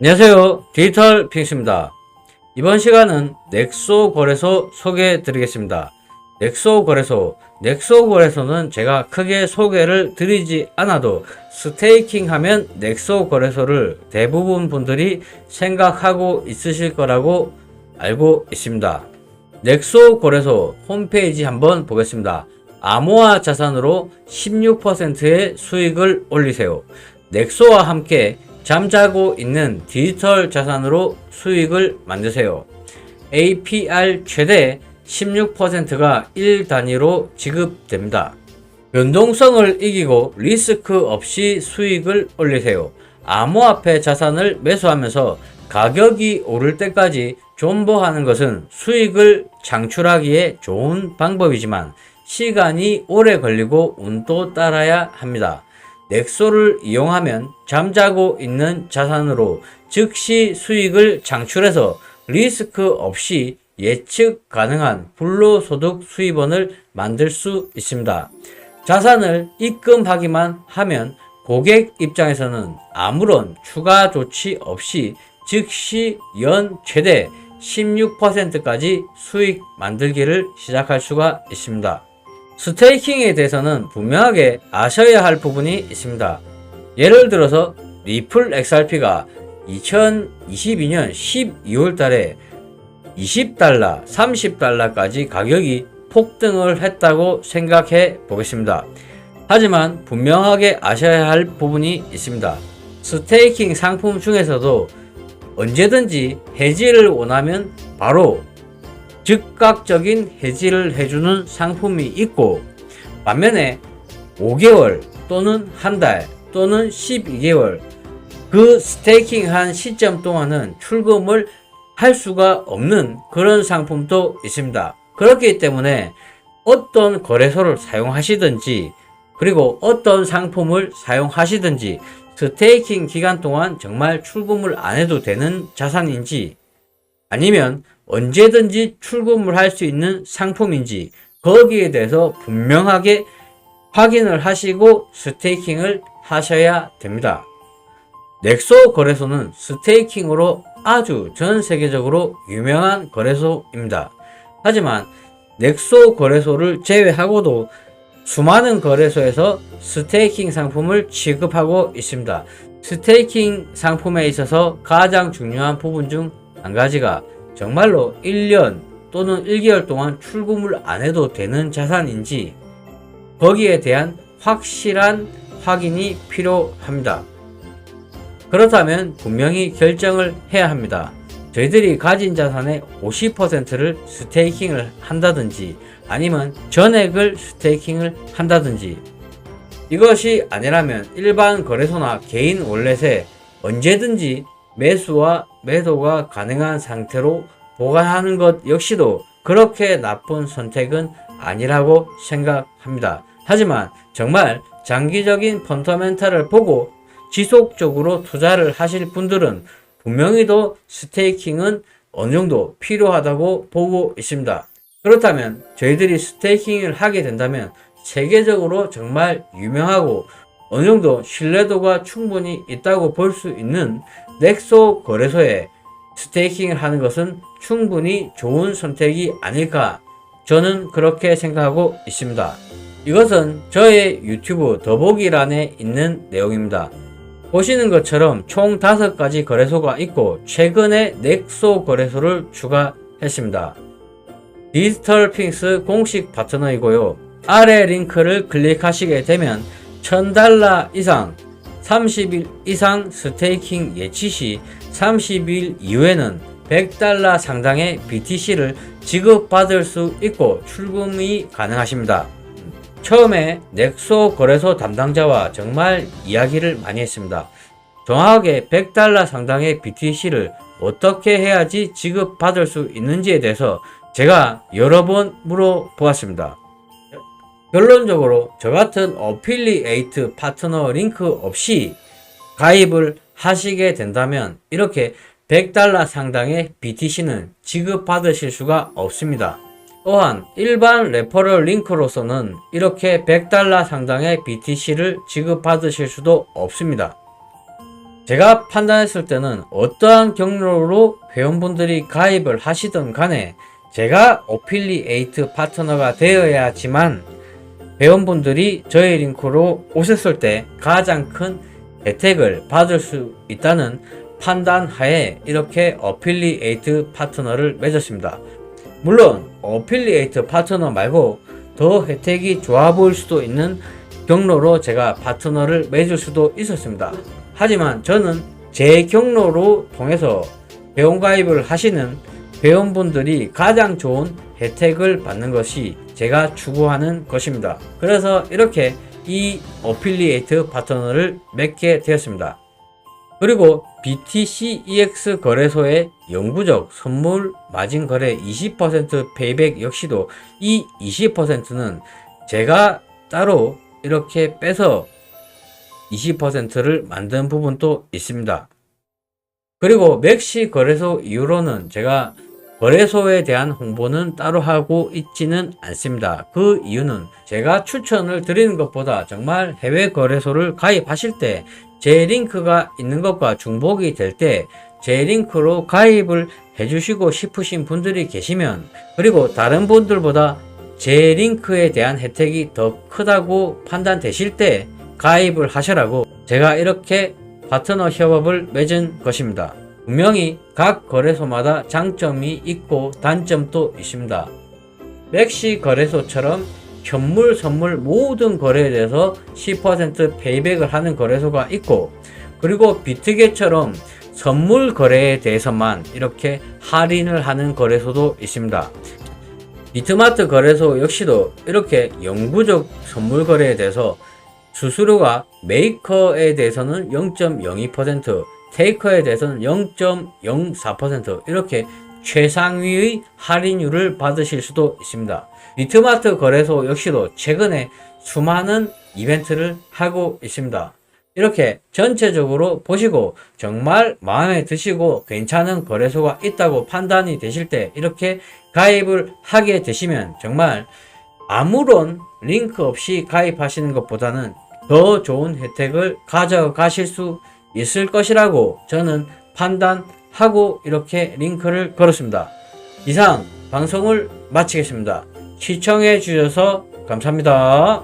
안녕하세요. 디지털 핑스입니다. 이번 시간은 넥소 거래소 소개해 드리겠습니다. 넥소 거래소는 제가 크게 소개를 드리지 않아도 스테이킹 하면 넥소 거래소를 대부분 분들이 생각하고 있으실 거라고 알고 있습니다. 넥소 거래소 홈페이지 한번 보겠습니다. 암호화 자산으로 16%의 수익을 올리세요. 넥소와 함께 잠자고 있는 디지털 자산으로 수익을 만드세요. APR 최대 16%가 1단위로 지급됩니다. 변동성을 이기고 리스크 없이 수익을 올리세요. 암호화폐 자산을 매수하면서 가격이 오를 때까지 존버하는 것은 수익을 창출하기에 좋은 방법이지만 시간이 오래 걸리고 운도 따라야 합니다. 넥소를 이용하면 잠자고 있는 자산으로 즉시 수익을 창출해서 리스크 없이 예측 가능한 불로소득 수입원을 만들 수 있습니다. 자산을 입금하기만 하면 고객 입장에서는 아무런 추가 조치 없이 즉시 연 최대 16%까지 수익 만들기를 시작할 수가 있습니다. 스테이킹에 대해서는 분명하게 아셔야 할 부분이 있습니다. 예를 들어서 리플 XRP가 2022년 12월 달에 $20, $30까지 가격이 폭등을 했다고 생각해 보겠습니다. 하지만 분명하게 아셔야 할 부분이 있습니다. 스테이킹 상품 중에서도 언제든지 해지를 원하면 바로 즉각적인 해지를 해주는 상품이 있고, 반면에 5개월 또는 한 달 또는 12개월 그 스테이킹한 시점 동안은 출금을 할 수가 없는 그런 상품도 있습니다. 그렇기 때문에 어떤 거래소를 사용하시든지 그리고 어떤 상품을 사용하시든지 스테이킹 기간 동안 정말 출금을 안 해도 되는 자산인지 아니면 언제든지 출금을 할 수 있는 상품인지 거기에 대해서 분명하게 확인을 하시고 스테이킹을 하셔야 됩니다. 넥소 거래소는 스테이킹으로 아주 전 세계적으로 유명한 거래소입니다. 하지만 넥소 거래소를 제외하고도 수많은 거래소에서 스테이킹 상품을 취급하고 있습니다. 스테이킹 상품에 있어서 가장 중요한 부분 중 한 가지가 정말로 1년 또는 1개월 동안 출금을 안 해도 되는 자산인지 거기에 대한 확실한 확인이 필요합니다. 그렇다면 분명히 결정을 해야 합니다. 저희들이 가진 자산의 50%를 스테이킹을 한다든지 아니면 전액을 스테이킹을 한다든지, 이것이 아니라면 일반 거래소나 개인 월렛에 언제든지 매수와 매도가 가능한 상태로 보관하는 것 역시도 그렇게 나쁜 선택은 아니라고 생각합니다. 하지만 정말 장기적인 펀더멘탈을 보고 지속적으로 투자를 하실 분들은 분명히도 스테이킹은 어느 정도 필요하다고 보고 있습니다. 그렇다면 저희들이 스테이킹을 하게 된다면 세계적으로 정말 유명하고 어느 정도 신뢰도가 충분히 있다고 볼 수 있는 넥소 거래소에 스테이킹을 하는 것은 충분히 좋은 선택이 아닐까, 저는 그렇게 생각하고 있습니다. 이것은 저의 유튜브 더보기란에 있는 내용입니다. 보시는 것처럼 총 5가지 거래소가 있고 최근에 넥소 거래소를 추가했습니다. 디지털 핑스 공식 파트너이고요. 아래 링크를 클릭하시게 되면 $1000 이상 30일 이상 스테이킹 예치 시 30일 이후에는 $100 상당의 BTC를 지급받을 수 있고 출금이 가능하십니다. 처음에 넥소 거래소 담당자와 정말 이야기를 많이 했습니다. 정확하게 $100 상당의 BTC를 어떻게 해야지 지급받을 수 있는지에 대해서 제가 여러 번 물어보았습니다. 결론적으로 저같은 어필리에이트 파트너 링크 없이 가입을 하시게 된다면 이렇게 $100 상당의 BTC는 지급받으실 수가 없습니다. 또한 일반 레퍼럴 링크로서는 이렇게 $100 상당의 BTC를 지급받으실 수도 없습니다. 제가 판단했을 때는 어떠한 경로로 회원분들이 가입을 하시든 간에 제가 어필리에이트 파트너가 되어야지만 회원분들이 저의 링크로 오셨을 때 가장 큰 혜택을 받을 수 있다는 판단 하에 이렇게 어필리에이트 파트너를 맺었습니다. 물론 어필리에이트 파트너 말고 더 혜택이 좋아 보일 수도 있는 경로로 제가 파트너를 맺을 수도 있었습니다. 하지만 저는 제 경로로 통해서 회원가입을 하시는 회원분들이 가장 좋은 혜택을 받는 것이 제가 추구하는 것입니다. 그래서 이렇게 이 어필리에이트 파트너를 맺게 되었습니다. 그리고 BTCEX 거래소의 영구적 선물 마진 거래 20% 페이백 역시도 이 20%는 제가 따로 이렇게 빼서 20%를 만든 부분도 있습니다. 그리고 맥시 거래소 이후로는 제가 거래소에 대한 홍보는 따로 하고 있지는 않습니다. 그 이유는 제가 추천을 드리는 것보다 정말 해외 거래소를 가입하실 때 제 링크가 있는 것과 중복이 될 때 제 링크로 가입을 해주시고 싶으신 분들이 계시면, 그리고 다른 분들보다 제 링크에 대한 혜택이 더 크다고 판단되실 때 가입을 하시라고 제가 이렇게 파트너 협업을 맺은 것입니다. 분명히 각 거래소마다 장점이 있고 단점도 있습니다. 맥시 거래소처럼 현물, 선물 모든 거래에 대해서 10% 페이백을 하는 거래소가 있고, 그리고 비트게처럼 선물 거래에 대해서만 이렇게 할인을 하는 거래소도 있습니다. 비트마트 거래소 역시도 이렇게 영구적 선물 거래에 대해서 수수료가 메이커에 대해서는 0.02%, 테이커에 대해서는 0.04% 이렇게 최상위의 할인율을 받으실 수도 있습니다. 비트마트 거래소 역시도 최근에 수많은 이벤트를 하고 있습니다. 이렇게 전체적으로 보시고 정말 마음에 드시고 괜찮은 거래소가 있다고 판단이 되실 때 이렇게 가입을 하게 되시면 정말 아무런 링크 없이 가입하시는 것보다는 더 좋은 혜택을 가져가실 수 있을 것이라고 저는 판단하고 이렇게 링크를 걸었습니다. 이상 방송을 마치겠습니다. 시청해 주셔서 감사합니다.